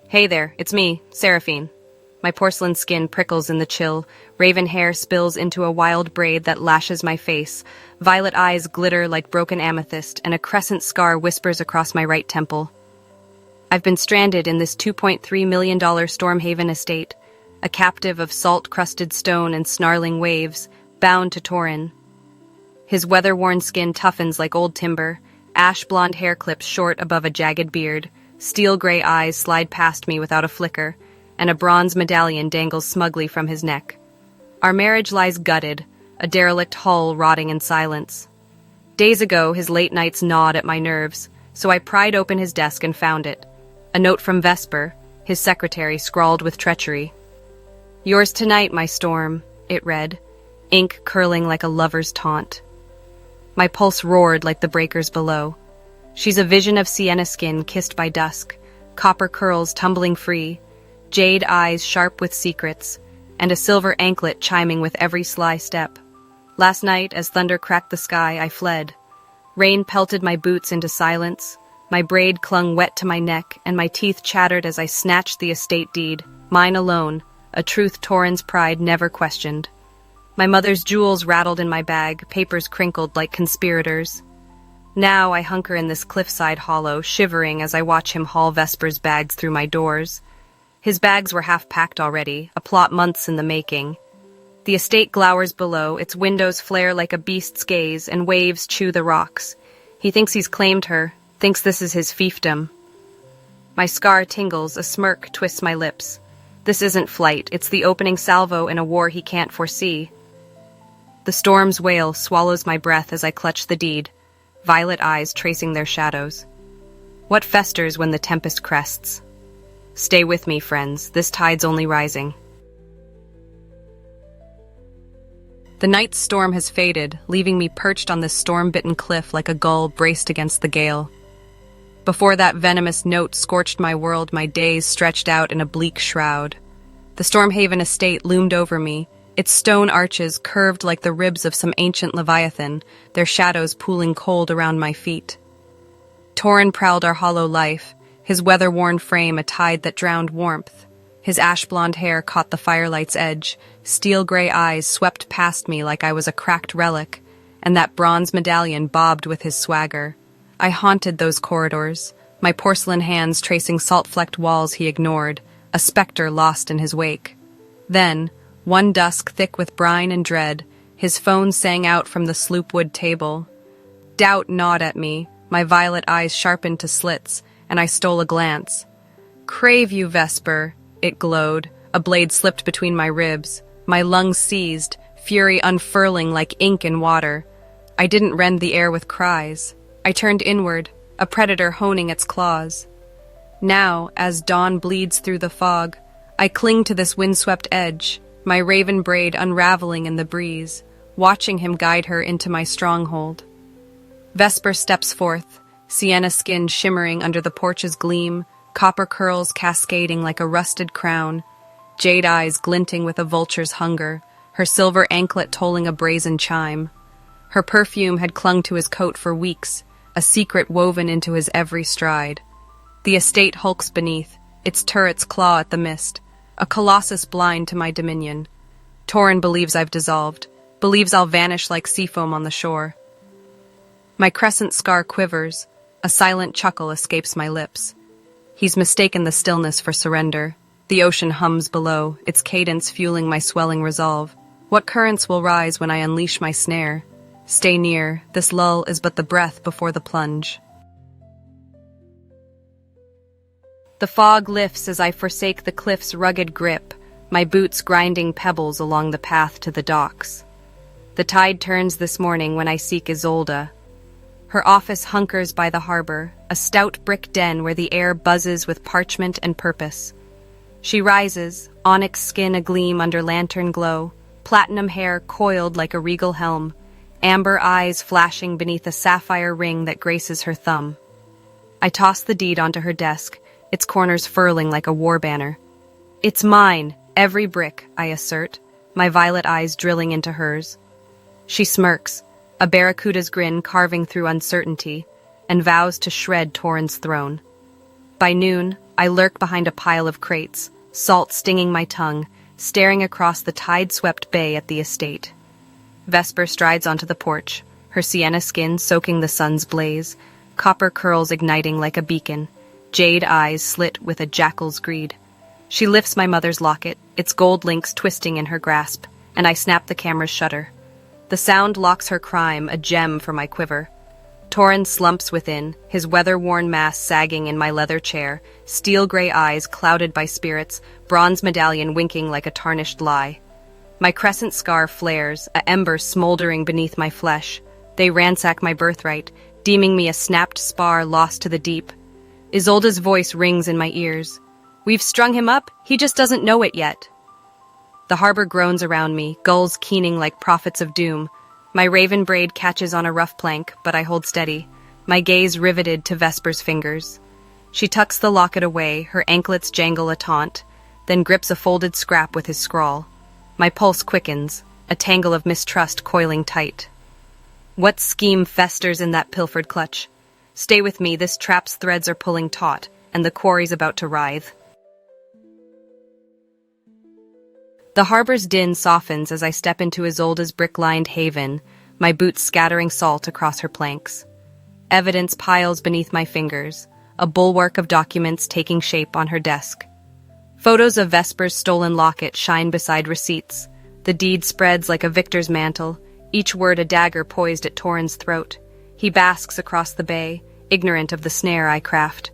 Hey there, it's me, Seraphine. My porcelain skin prickles in the chill, raven hair spills into a wild braid that lashes my face, violet eyes glitter like broken amethyst, and a crescent scar whispers across my right temple. I've been stranded in this $2.3 million Stormhaven estate, a captive of salt-crusted stone and snarling waves, bound to Torin. His weather-worn skin toughens like old timber, ash-blonde hair clips short above a jagged beard, steel-gray eyes slide past me without a flicker, and a bronze medallion dangles smugly from his neck. Our marriage lies gutted, a derelict hull rotting in silence. Days ago, his late nights gnawed at my nerves, so I pried open his desk and found it. A note from Vesper, his secretary, scrawled with treachery. "Yours tonight, my storm," it read, ink curling like a lover's taunt. My pulse roared like the breakers below. She's a vision of sienna skin kissed by dusk, copper curls tumbling free, jade eyes sharp with secrets, and a silver anklet chiming with every sly step. Last night, as thunder cracked the sky, I fled. Rain pelted my boots into silence, my braid clung wet to my neck, and my teeth chattered as I snatched the estate deed, mine alone, a truth Torin's pride never questioned. My mother's jewels rattled in my bag, papers crinkled like conspirators. Now I hunker in this cliffside hollow, shivering as I watch him haul Vesper's bags through my doors. His bags were half-packed already, a plot months in the making. The estate glowers below, its windows flare like a beast's gaze, and waves chew the rocks. He thinks he's claimed her, thinks this is his fiefdom. My scar tingles, a smirk twists my lips. This isn't flight, it's the opening salvo in a war he can't foresee. The storm's wail swallows my breath as I clutch the deed, violet eyes tracing their shadows. What festers when the tempest crests? Stay with me, friends. This tide's only rising. The night's storm has faded, leaving me perched on this storm-bitten cliff like a gull braced against the gale. Before that venomous note scorched my world, my days stretched out in a bleak shroud. The Stormhaven estate loomed over me, its stone arches curved like the ribs of some ancient leviathan, their shadows pooling cold around my feet. Torin prowled our hollow life, his weather-worn frame a tide that drowned warmth. His ash-blonde hair caught the firelight's edge, steel-gray eyes swept past me like I was a cracked relic, and that bronze medallion bobbed with his swagger. I haunted those corridors, my porcelain hands tracing salt-flecked walls he ignored, a specter lost in his wake. Then, one dusk thick with brine and dread, his phone sang out from the sloopwood table. Doubt gnawed at me, my violet eyes sharpened to slits, and I stole a glance. "Crave you, Vesper," it glowed. A blade slipped between my ribs. My lungs seized, fury unfurling like ink in water. I didn't rend the air with cries. I turned inward, a predator honing its claws. Now, as dawn bleeds through the fog, I cling to this windswept edge, my raven braid unraveling in the breeze, watching him guide her into my stronghold. Vesper steps forth, sienna skin shimmering under the porch's gleam, copper curls cascading like a rusted crown, jade eyes glinting with a vulture's hunger, her silver anklet tolling a brazen chime. Her perfume had clung to his coat for weeks, a secret woven into his every stride. The estate hulks beneath, its turrets claw at the mist, a colossus blind to my dominion. Torin believes I've dissolved, believes I'll vanish like seafoam on the shore. My crescent scar quivers, a silent chuckle escapes my lips. He's mistaken the stillness for surrender. The ocean hums below, its cadence fueling my swelling resolve. What currents will rise when I unleash my snare? Stay near, this lull is but the breath before the plunge. The fog lifts as I forsake the cliff's rugged grip, my boots grinding pebbles along the path to the docks. The tide turns this morning when I seek Isolde. Her office hunkers by the harbor, a stout brick den where the air buzzes with parchment and purpose. She rises, onyx skin agleam under lantern glow, platinum hair coiled like a regal helm, amber eyes flashing beneath a sapphire ring that graces her thumb. I toss the deed onto her desk, its corners furling like a war banner. "It's mine, every brick," I assert, my violet eyes drilling into hers. She smirks, a barracuda's grin carving through uncertainty, and vows to shred Torin's throne. By noon, I lurk behind a pile of crates, salt stinging my tongue, staring across the tide-swept bay at the estate. Vesper strides onto the porch, her sienna skin soaking the sun's blaze, copper curls igniting like a beacon, jade eyes slit with a jackal's greed. She lifts my mother's locket, its gold links twisting in her grasp, and I snap the camera's shutter. The sound locks her crime, a gem for my quiver. Torin slumps within, his weather-worn mass sagging in my leather chair, steel-gray eyes clouded by spirits, bronze medallion winking like a tarnished lie. My crescent scar flares, a ember smoldering beneath my flesh. They ransack my birthright, deeming me a snapped spar lost to the deep. Isolde's voice rings in my ears. "We've strung him up, he just doesn't know it yet." The harbor groans around me, gulls keening like prophets of doom. My raven braid catches on a rough plank, but I hold steady, my gaze riveted to Vesper's fingers. She tucks the locket away, her anklets jangle a taunt, then grips a folded scrap with his scrawl. My pulse quickens, a tangle of mistrust coiling tight. What scheme festers in that pilfered clutch? Stay with me, this trap's threads are pulling taut, and the quarry's about to writhe. The harbor's din softens as I step into Isolde's brick-lined haven, my boots scattering salt across her planks. Evidence piles beneath my fingers, a bulwark of documents taking shape on her desk. Photos of Vesper's stolen locket shine beside receipts. The deed spreads like a victor's mantle, each word a dagger poised at Torin's throat. He basks across the bay, ignorant of the snare I craft.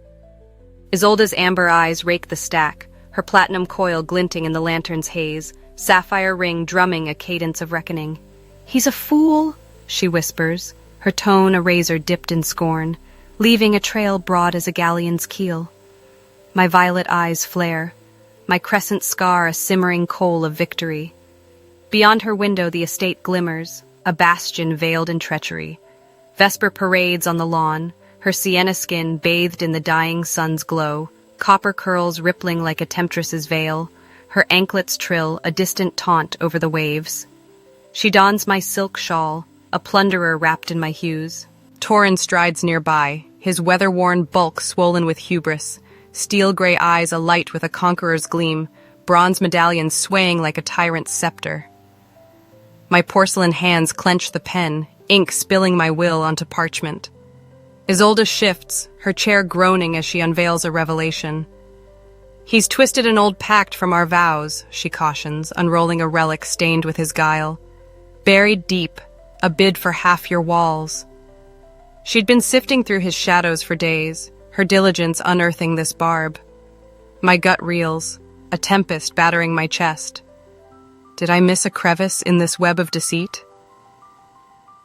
Isolde's amber eyes rake the stack, her platinum coil glinting in the lantern's haze, sapphire ring drumming a cadence of reckoning. "He's a fool," she whispers, her tone a razor dipped in scorn, leaving a trail broad as a galleon's keel. My violet eyes flare, my crescent scar a simmering coal of victory. Beyond her window the estate glimmers, a bastion veiled in treachery. Vesper parades on the lawn, her sienna skin bathed in the dying sun's glow, copper curls rippling like a temptress's veil, her anklets trill a distant taunt over the waves. She dons my silk shawl, a plunderer wrapped in my hues. Torin strides nearby, his weather-worn bulk swollen with hubris, steel-gray eyes alight with a conqueror's gleam, bronze medallions swaying like a tyrant's scepter. My porcelain hands clench the pen, ink spilling my will onto parchment. Isolde shifts, her chair groaning as she unveils a revelation. "He's twisted an old pact from our vows," she cautions, unrolling a relic stained with his guile. "Buried deep, a bid for half your walls." She'd been sifting through his shadows for days, her diligence unearthing this barb. My gut reels, a tempest battering my chest. Did I miss a crevice in this web of deceit?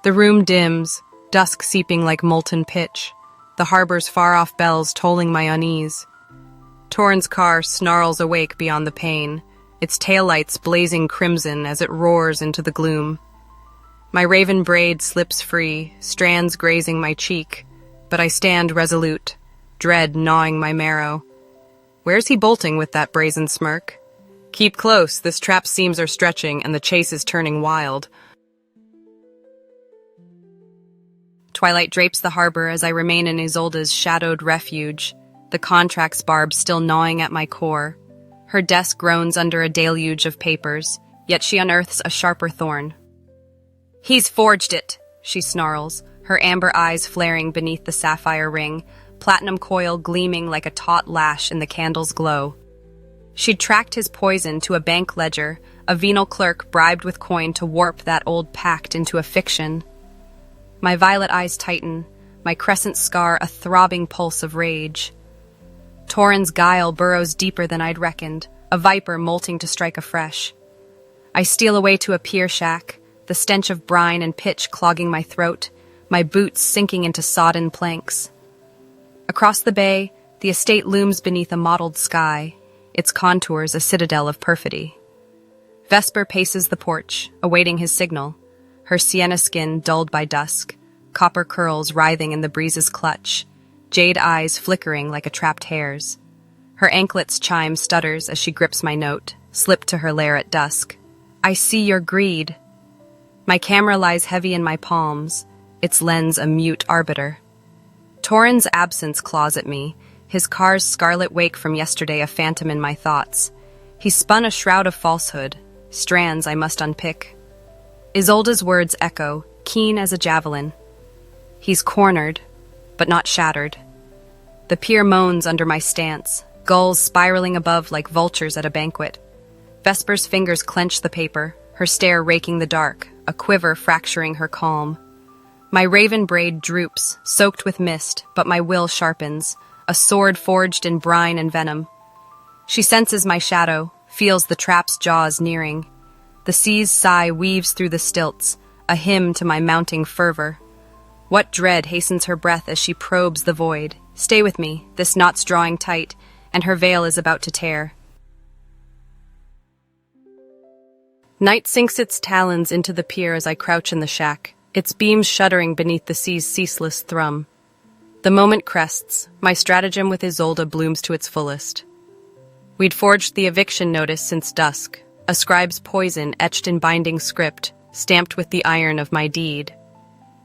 The room dims, dusk seeping like molten pitch, the harbor's far-off bells tolling my unease. Torin's car snarls awake beyond the pane, its taillights blazing crimson as it roars into the gloom. My raven braid slips free, strands grazing my cheek, but I stand resolute, dread gnawing my marrow. Where's he bolting with that brazen smirk? Keep close, this trap's seams are stretching and the chase is turning wild. Twilight drapes the harbor as I remain in Isolde's shadowed refuge, the contract's barb still gnawing at my core. Her desk groans under a deluge of papers, yet she unearths a sharper thorn. "He's forged it," she snarls, her amber eyes flaring beneath the sapphire ring, platinum coil gleaming like a taut lash in the candle's glow. She'd tracked his poison to a bank ledger, a venal clerk bribed with coin to warp that old pact into a fiction. My violet eyes tighten, my crescent scar a throbbing pulse of rage. Torin's guile burrows deeper than I'd reckoned, a viper molting to strike afresh. I steal away to a pier shack, the stench of brine and pitch clogging my throat, my boots sinking into sodden planks. Across the bay, the estate looms beneath a mottled sky, its contours a citadel of perfidy. Vesper paces the porch, awaiting his signal, her sienna skin dulled by dusk, copper curls writhing in the breeze's clutch, jade eyes flickering like a trapped hare's. Her anklet's chime stutters as she grips my note, slipped to her lair at dusk. "I see your greed." My camera lies heavy in my palms, its lens a mute arbiter. Torin's absence claws at me, his car's scarlet wake from yesterday a phantom in my thoughts. He spun a shroud of falsehood, strands I must unpick. Isolde's words echo, keen as a javelin. He's cornered, but not shattered. The pier moans under my stance, gulls spiraling above like vultures at a banquet. Vesper's fingers clench the paper, her stare raking the dark, a quiver fracturing her calm. My raven braid droops, soaked with mist, but my will sharpens, a sword forged in brine and venom. She senses my shadow, feels the trap's jaws nearing. The sea's sigh weaves through the stilts, a hymn to my mounting fervor. What dread hastens her breath as she probes the void? Stay with me, this knot's drawing tight, and her veil is about to tear. Night sinks its talons into the pier as I crouch in the shack, its beams shuddering beneath the sea's ceaseless thrum. The moment crests, my stratagem with Isolde blooms to its fullest. We'd forged the eviction notice since dusk, a scribe's poison etched in binding script, stamped with the iron of my deed.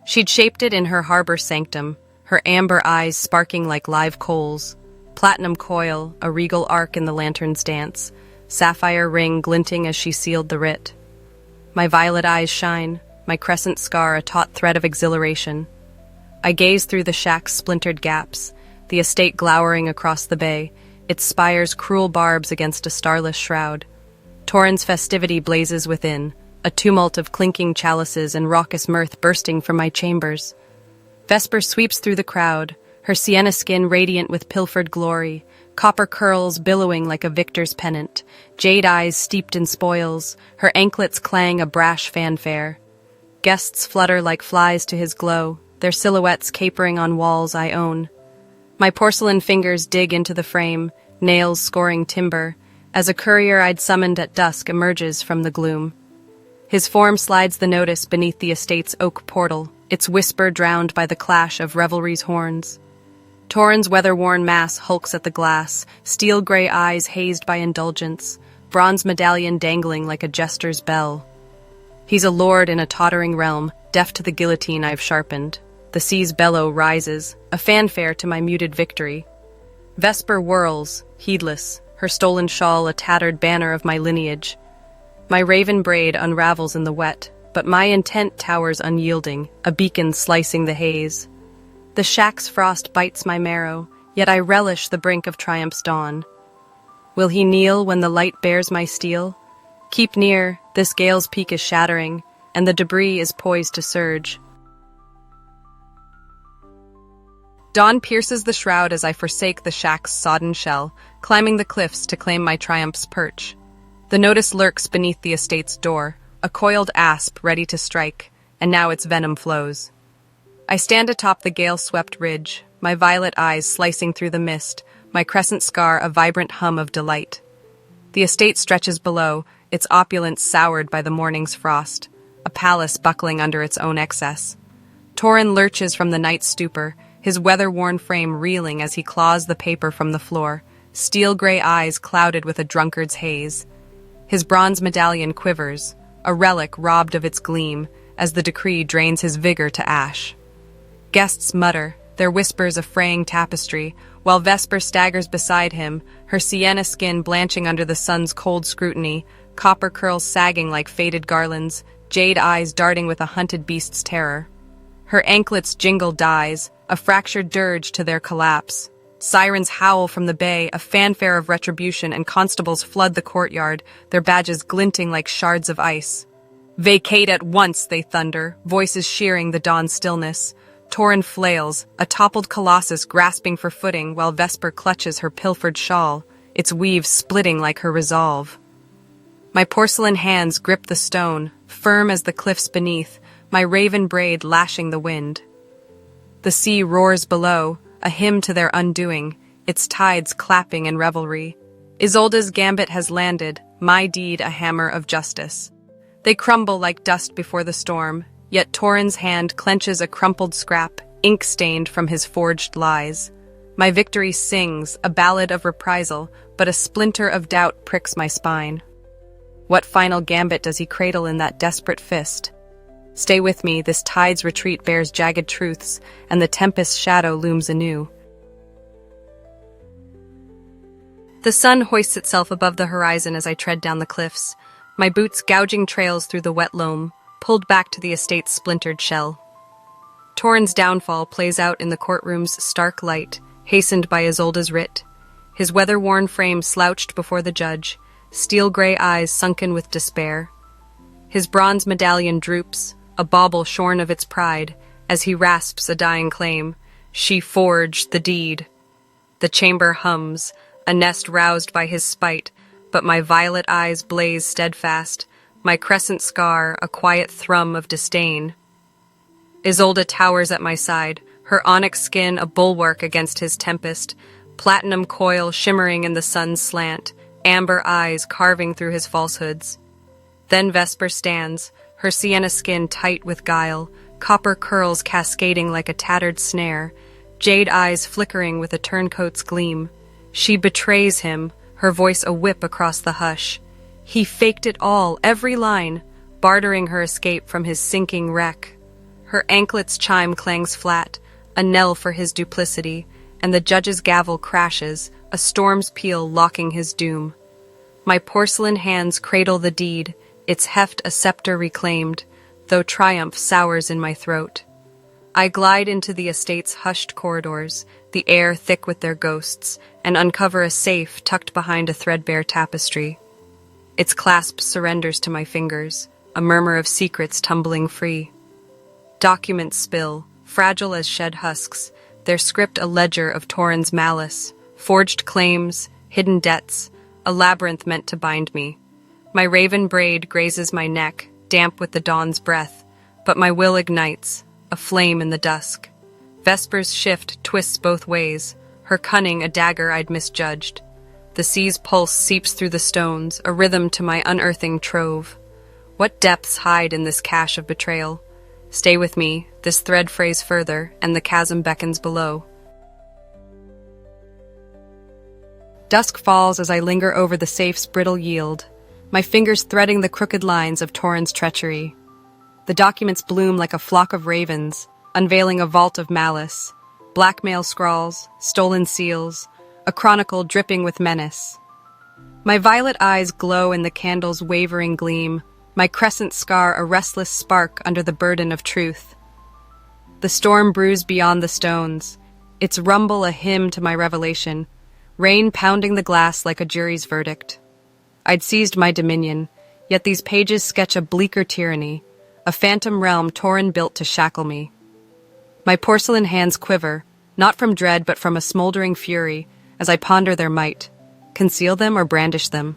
She'd shaped it in her harbor sanctum, her amber eyes sparking like live coals, platinum coil, a regal arc in the lantern's dance, sapphire ring glinting as she sealed the writ. My violet eyes shine, my crescent scar a taut thread of exhilaration. I gaze through the shack's splintered gaps, the estate glowering across the bay, its spires cruel barbs against a starless shroud. Torin's festivity blazes within, a tumult of clinking chalices and raucous mirth bursting from my chambers. Vesper sweeps through the crowd, her sienna skin radiant with pilfered glory, copper curls billowing like a victor's pennant, jade eyes steeped in spoils, her anklets clang a brash fanfare. Guests flutter like flies to his glow, their silhouettes capering on walls I own. My porcelain fingers dig into the frame, nails scoring timber, as a courier I'd summoned at dusk emerges from the gloom. His form slides the notice beneath the estate's oak portal, its whisper drowned by the clash of revelry's horns. Torin's weather-worn mass hulks at the glass, steel-gray eyes hazed by indulgence, bronze medallion dangling like a jester's bell. He's a lord in a tottering realm, deaf to the guillotine I've sharpened. The sea's bellow rises, a fanfare to my muted victory. Vesper whirls, heedless, her stolen shawl a tattered banner of my lineage. My raven braid unravels in the wet, but my intent towers unyielding, a beacon slicing the haze. The shack's frost bites my marrow, yet I relish the brink of triumph's dawn. Will he kneel when the light bears my steel? Keep near, this gale's peak is shattering, and the debris is poised to surge. Dawn pierces the shroud as I forsake the shack's sodden shell, climbing the cliffs to claim my triumph's perch. The notice lurks beneath the estate's door, a coiled asp ready to strike, and now its venom flows. I stand atop the gale-swept ridge, my violet eyes slicing through the mist, my crescent scar a vibrant hum of delight. The estate stretches below, its opulence soured by the morning's frost, a palace buckling under its own excess. Torin lurches from the night's stupor, his weather-worn frame reeling as he claws the paper from the floor, steel-gray eyes clouded with a drunkard's haze. His bronze medallion quivers, a relic robbed of its gleam, as the decree drains his vigor to ash. Guests mutter, their whispers a fraying tapestry, while Vesper staggers beside him, her sienna skin blanching under the sun's cold scrutiny, copper curls sagging like faded garlands, jade eyes darting with a hunted beast's terror. Her anklets jingle dies, a fractured dirge to their collapse. Sirens howl from the bay, a fanfare of retribution, and constables flood the courtyard, their badges glinting like shards of ice. "Vacate at once," they thunder, voices shearing the dawn stillness. Torin flails, a toppled colossus grasping for footing while Vesper clutches her pilfered shawl, its weave splitting like her resolve. My porcelain hands grip the stone, firm as the cliffs beneath, my raven braid lashing the wind. The sea roars below, a hymn to their undoing, its tides clapping in revelry. Isolde's gambit has landed, my deed a hammer of justice. They crumble like dust before the storm, yet Torin's hand clenches a crumpled scrap, ink-stained from his forged lies. My victory sings, a ballad of reprisal, but a splinter of doubt pricks my spine. What final gambit does he cradle in that desperate fist? Stay with me, this tide's retreat bears jagged truths, and the tempest's shadow looms anew. The sun hoists itself above the horizon as I tread down the cliffs, my boots gouging trails through the wet loam, pulled back to the estate's splintered shell. Torin's downfall plays out in the courtroom's stark light, hastened by Isolde's writ. His weather-worn frame slouched before the judge, steel-gray eyes sunken with despair. His bronze medallion droops, a bauble shorn of its pride, as he rasps a dying claim. She forged the deed. The chamber hums, a nest roused by his spite, but my violet eyes blaze steadfast, my crescent scar a quiet thrum of disdain. Isolde towers at my side, her onyx skin a bulwark against his tempest, platinum coil shimmering in the sun's slant, amber eyes carving through his falsehoods. Then Vesper stands, her sienna skin tight with guile, copper curls cascading like a tattered snare, jade eyes flickering with a turncoat's gleam. She betrays him, her voice a whip across the hush. He faked it all, every line, bartering her escape from his sinking wreck. Her anklet's chime clangs flat, a knell for his duplicity, and the judge's gavel crashes, a storm's peal locking his doom. My porcelain hands cradle the deed, its heft a scepter reclaimed, though triumph sours in my throat. I glide into the estate's hushed corridors, the air thick with their ghosts, and uncover a safe tucked behind a threadbare tapestry. Its clasp surrenders to my fingers, a murmur of secrets tumbling free. Documents spill, fragile as shed husks, their script a ledger of Torin's malice, forged claims, hidden debts, a labyrinth meant to bind me. My raven braid grazes my neck, damp with the dawn's breath, but my will ignites, a flame in the dusk. Vesper's shift twists both ways, her cunning a dagger I'd misjudged. The sea's pulse seeps through the stones, a rhythm to my unearthing trove. What depths hide in this cache of betrayal? Stay with me, this thread frays further, and the chasm beckons below. Dusk falls as I linger over the safe's brittle yield, my fingers threading the crooked lines of Torin's treachery. The documents bloom like a flock of ravens, unveiling a vault of malice, blackmail scrawls, stolen seals, a chronicle dripping with menace. My violet eyes glow in the candle's wavering gleam, my crescent scar a restless spark under the burden of truth. The storm brews beyond the stones, its rumble a hymn to my revelation, rain pounding the glass like a jury's verdict. I'd seized my dominion, yet these pages sketch a bleaker tyranny, a phantom realm Torin built to shackle me. My porcelain hands quiver, not from dread but from a smoldering fury, as I ponder their might, conceal them or brandish them.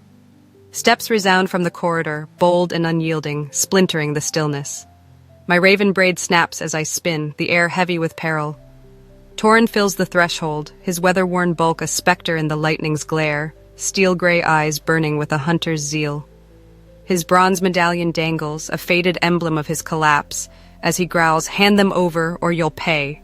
Steps resound from the corridor, bold and unyielding, splintering the stillness. My raven braid snaps as I spin, the air heavy with peril. Torin fills the threshold, his weather-worn bulk a specter in the lightning's glare, steel-gray eyes burning with a hunter's zeal. His bronze medallion dangles, a faded emblem of his collapse, as he growls, "Hand them over, or you'll pay."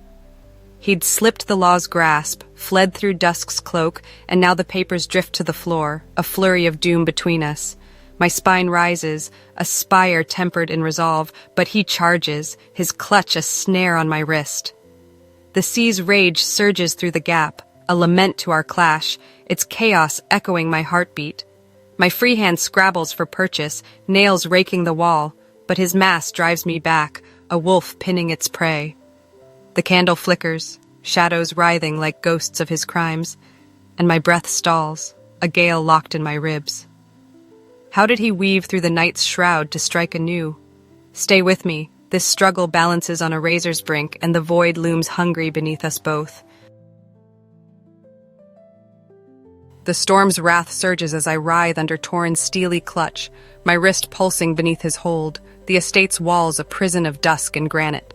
He'd slipped the law's grasp, fled through dusk's cloak, and now the papers drift to the floor, a flurry of doom between us. My spine rises, a spire tempered in resolve, but he charges, his clutch a snare on my wrist. The sea's rage surges through the gap, a lament to our clash, its chaos echoing my heartbeat. My free hand scrabbles for purchase, nails raking the wall, but his mass drives me back, a wolf pinning its prey. The candle flickers, shadows writhing like ghosts of his crimes, and my breath stalls, a gale locked in my ribs. How did he weave through the night's shroud to strike anew? Stay with me, this struggle balances on a razor's brink, and the void looms hungry beneath us both. The storm's wrath surges as I writhe under Torin's steely clutch, my wrist pulsing beneath his hold, the estate's walls a prison of dusk and granite.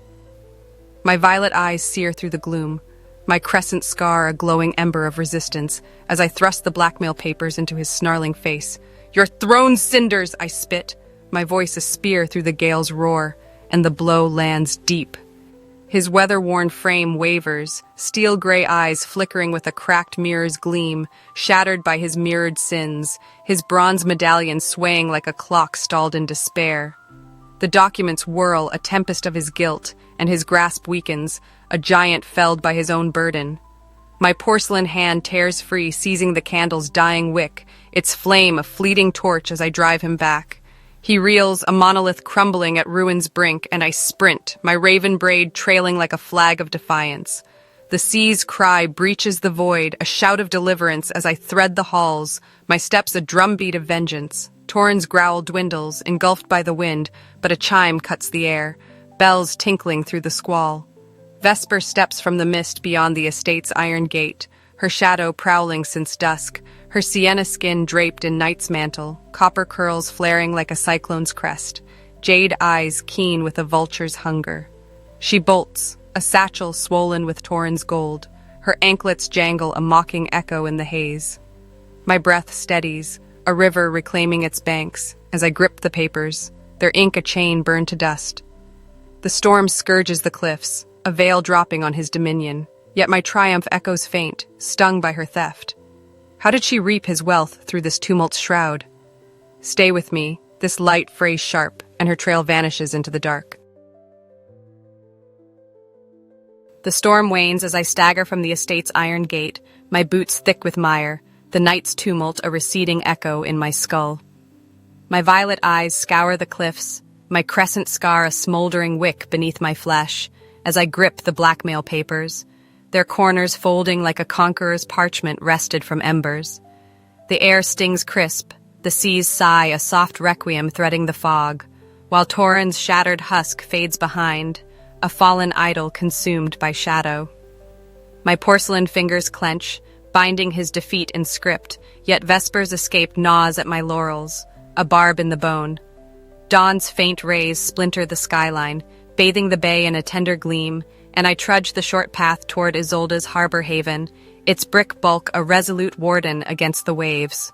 My violet eyes sear through the gloom, my crescent scar a glowing ember of resistance, as I thrust the blackmail papers into his snarling face. "Your thrown cinders!" I spit, my voice a spear through the gale's roar, and the blow lands deep. His weather-worn frame wavers, steel-gray eyes flickering with a cracked mirror's gleam, shattered by his mirrored sins, his bronze medallion swaying like a clock stalled in despair. The documents whirl, a tempest of his guilt, and his grasp weakens, a giant felled by his own burden. My porcelain hand tears free, seizing the candle's dying wick, its flame a fleeting torch as I drive him back. He reels, a monolith crumbling at ruin's brink, and I sprint, my raven braid trailing like a flag of defiance. The sea's cry breaches the void, a shout of deliverance as I thread the halls, my steps a drumbeat of vengeance. Torin's growl dwindles, engulfed by the wind, but a chime cuts the air, bells tinkling through the squall. Vesper steps from the mist beyond the estate's iron gate, her shadow prowling since dusk, her sienna skin draped in night's mantle, copper curls flaring like a cyclone's crest, jade eyes keen with a vulture's hunger. She bolts, a satchel swollen with Torin's gold, her anklets jangle a mocking echo in the haze. My breath steadies, a river reclaiming its banks, as I grip the papers, their ink a chain burned to dust. The storm scourges the cliffs, a veil dropping on his dominion, yet my triumph echoes faint, stung by her theft. How did she reap his wealth through this tumult's shroud? Stay with me, this light frays sharp, and her trail vanishes into the dark. The storm wanes as I stagger from the estate's iron gate, my boots thick with mire, the night's tumult a receding echo in my skull. My violet eyes scour the cliffs, my crescent scar a smoldering wick beneath my flesh, as I grip the blackmail papers, their corners folding like a conqueror's parchment wrested from embers. The air stings crisp, the seas sigh a soft requiem threading the fog, while Torin's shattered husk fades behind, a fallen idol consumed by shadow. My porcelain fingers clench, binding his defeat in script, yet Vesper's escape gnaws at my laurels, a barb in the bone. Dawn's faint rays splinter the skyline, bathing the bay in a tender gleam, and I trudge the short path toward Isolde's harbor haven, its brick bulk a resolute warden against the waves.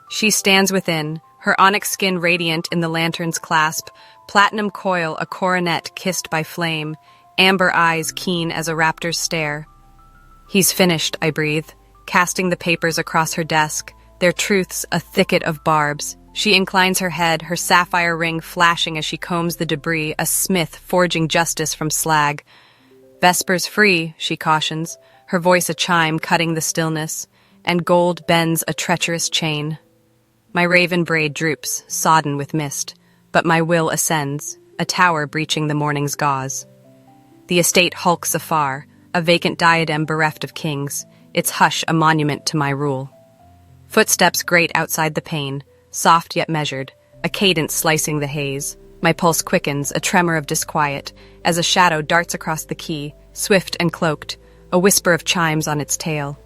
She stands within, her onyx skin radiant in the lantern's clasp, platinum coil a coronet kissed by flame, amber eyes keen as a raptor's stare. He's finished, I breathe, casting the papers across her desk, their truths a thicket of barbs. She inclines her head, her sapphire ring flashing as she combs the debris, a smith forging justice from slag. Vesper's free, she cautions, her voice a chime cutting the stillness, and gold bends a treacherous chain. My raven braid droops, sodden with mist, but my will ascends, a tower breaching the morning's gauze. The estate hulks afar, a vacant diadem bereft of kings, its hush a monument to my rule. Footsteps grate outside the pane, soft yet measured, a cadence slicing the haze. My pulse quickens, a tremor of disquiet, as a shadow darts across the quay, swift and cloaked, a whisper of chimes on its tail.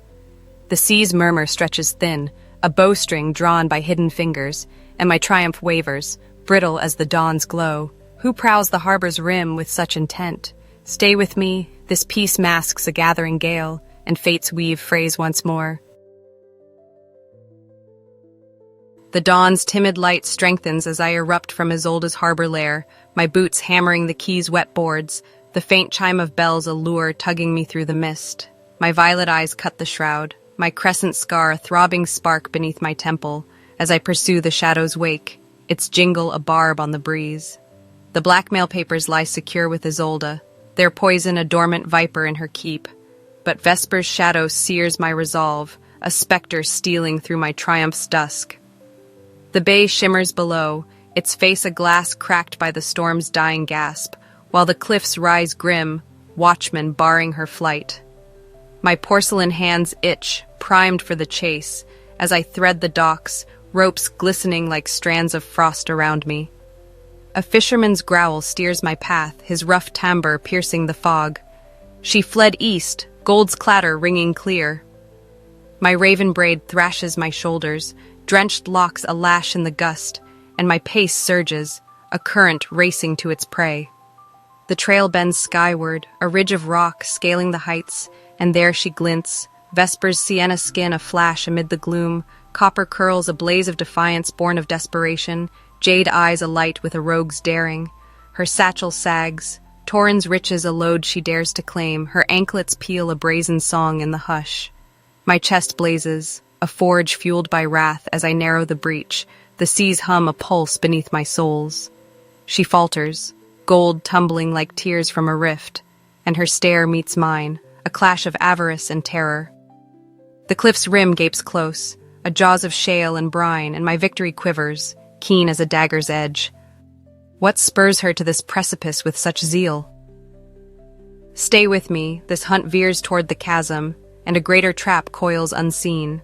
The sea's murmur stretches thin, a bowstring drawn by hidden fingers, and my triumph wavers, brittle as the dawn's glow. Who prowls the harbor's rim with such intent? Stay with me, this peace masks a gathering gale, and fate's weave frays once more. The dawn's timid light strengthens as I erupt from Isolde's harbor lair, my boots hammering the quay's wet boards, the faint chime of bells a lure tugging me through the mist. My violet eyes cut the shroud, my crescent scar a throbbing spark beneath my temple, as I pursue the shadow's wake, its jingle a barb on the breeze. The blackmail papers lie secure with Isolde, their poison a dormant viper in her keep. But Vesper's shadow sears my resolve, a specter stealing through my triumph's dusk. The bay shimmers below, its face a glass cracked by the storm's dying gasp, while the cliffs rise grim, watchmen barring her flight. My porcelain hands itch, primed for the chase, as I thread the docks, ropes glistening like strands of frost around me. A fisherman's growl steers my path, his rough timbre piercing the fog. She fled east, gold's clatter ringing clear. My raven braid thrashes my shoulders, drenched locks a lash in the gust, and my pace surges, a current racing to its prey. The trail bends skyward, a ridge of rock scaling the heights, and there she glints, Vesper's sienna skin aflash amid the gloom, copper curls a blaze of defiance born of desperation, jade eyes alight with a rogue's daring. Her satchel sags, Torin's riches a load she dares to claim, her anklets peal a brazen song in the hush. My chest blazes, a forge fueled by wrath as I narrow the breach, the seas hum a pulse beneath my soles. She falters, gold tumbling like tears from a rift, and her stare meets mine, a clash of avarice and terror. The cliff's rim gapes close, a jaws of shale and brine, and my victory quivers, keen as a dagger's edge. What spurs her to this precipice with such zeal? Stay with me, this hunt veers toward the chasm, and a greater trap coils unseen.